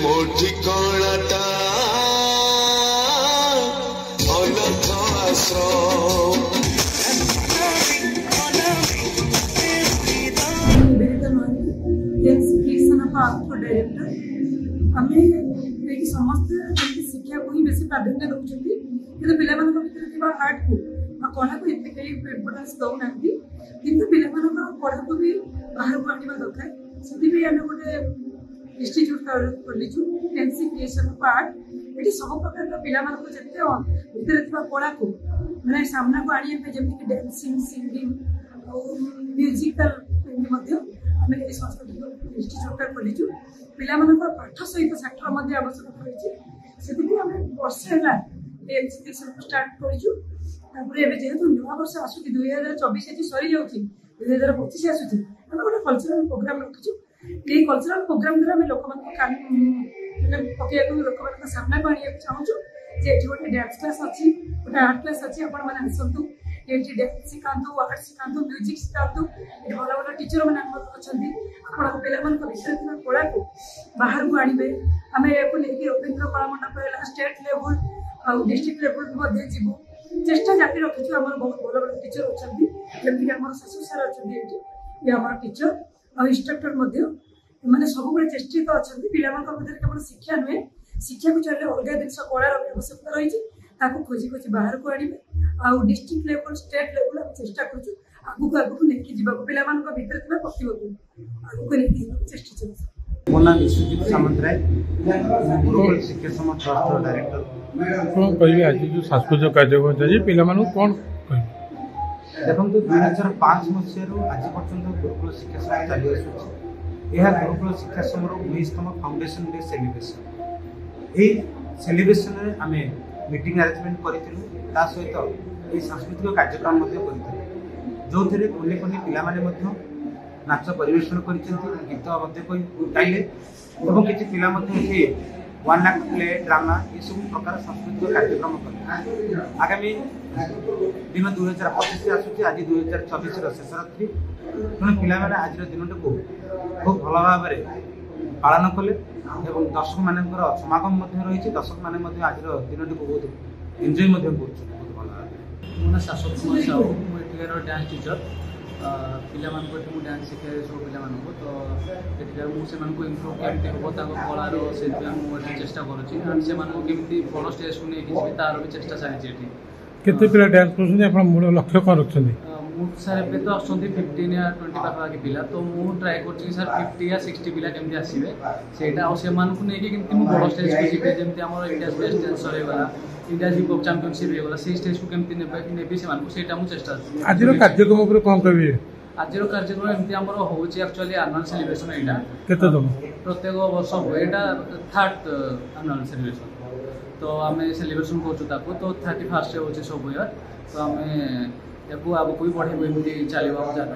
ମୋ ଠିକଣାଟା ଅନାଥ ଆଶ୍ରମ। डायरेक्टर आम समस्ते शिक्षा को ही बेस प्राधान्य दौरान कि पिला भर आर्ट को कला को इम्पोर्टान्स दौना कि पिला पढ़ा को भी बाहर को आने दरकार से आम गोटे इन्स्टिट्यूट खोलीचु एनसी क्रिएशन ऑफ आर्ट ये सब प्रकार पिला जिते भितर कला को मैंने सामना को आने जमीक डांसिंग सिंगिंग म्यूजिकल आम सांस्कृतिक इन्स्टिट्यूटा खोलीचु पिला पाठ सहित साक्षर आवश्यकता रही से आम वर्षे एजुकेशन स्टार्ट करूँ जेहेतु नुआ वर्ष आसूँ 2024 सरी जाऊँगी 2025 आसूँ आम गोटे कल्चरल प्रोग्राम रखीचु ये कल्चरल प्रोग्राम द्वारा लोक पकड़ लोक सामना को आने चाहूँ जे गोटे डांस क्लास अच्छी गोटे आर्ट क्लास अच्छी आपण मैंने आसतु ये डांस शिखातु आर्ट शिखातु म्यूजिक शिखातु भल भल टीचर मैंने अच्छा आप पे कला को बाहर को आने आम या रवींद्र कला मंडप है स्टेट लेवल और डिस्ट्रिक्ट लेवल जीव चेष्टा जारी रखीचु आम बहुत भल भल टीचर अच्छा जमीक आम शिशु सार अच्छा आम टीचर और इंस्ट्रक्टर मैंने सब चेष्टित अच्छा पिला केवल शिक्षा नुहे शिक्षा को चलने अलग जिन कलार आवश्यकता रही खोजी खोजी बाहर को आने आउ डिस्ट्रिक्ट लेवल स्टेट लेवल आम चेष्टा करूँ आगू आगू नहीं जावाक पिला भर प्रतिभा को आगू नहीं चेष्टा चलती। मो नाम विश्वजित सामंतराय गुरुकुल शिक्षा समाज ट्रस्ट डायरेक्टर। कौन कह आज जो सांस्कृतिक कार्यक्रम पिला कौन देखो 2005 मसीह आज पर्यटन गुरुकुल शिक्षा समाज चली आसूँ यह गुरुकुल शिक्षा समूह 19तम फाउंडेशन डे सेलिब्रेशन यही सेलिब्रेशन आम मीटिंग अरेंजमेंट करूँ सहित ये सांस्कृतिक कार्यक्रम जो थे कुनि कुनि पिला नाच परिवेशन कर गीत गाइले और किसी पिला वन एक्ट प्ले ड्रामा ये सब प्रकार सांस्कृतिक कार्यक्रम कर आगामी दिन 2025 आसूँ आज 2024 शेष रात्रि तेणु पिला आज दिन को खूब भल भाव पालन कले और दर्शक मान समागम रही दर्शक मैंने आज दिन को बहुत एंजॉय कर बहुत भल भाव। मो ना शाश्वत कुमार साहू मुझे डांस टीचर पिला डांस शिखाए सब पिला तो मुझे इम्प्रूव केमती हम कलार से चेष्टा करुँच बड़ स्टेज को नहीं तार भी चेष्टा चली केते पिला डांस कर मूल लक्ष्य कौन रखते सार ए तो आसुँच 15 या 20 पाखापाखि पिला तो मुझे ट्राए कर सर 50 या 60 पिला केमती आसवे से नहीं बड़ स्टेज को जी जमी आम इंडिया बेस्ट डांसर होगा इंडिया हिप हॉप चैंपियनशिप होगा से स्टेज को केमती नेबी से चेष्टा आज कार्यक्रम कौन कह आज कार्यक्रम एमती आम हूँ एक्चुअली आनुआल सेलिब्रेशन यहाँ प्रत्येक वर्ष हुए यहाँ 3rd आनुआल सेलिब्रेशन तो आम सेलिब्रेशन करूँ तो 31st हो सब ईयर तो आम या आगे भी बढ़े चलो जान।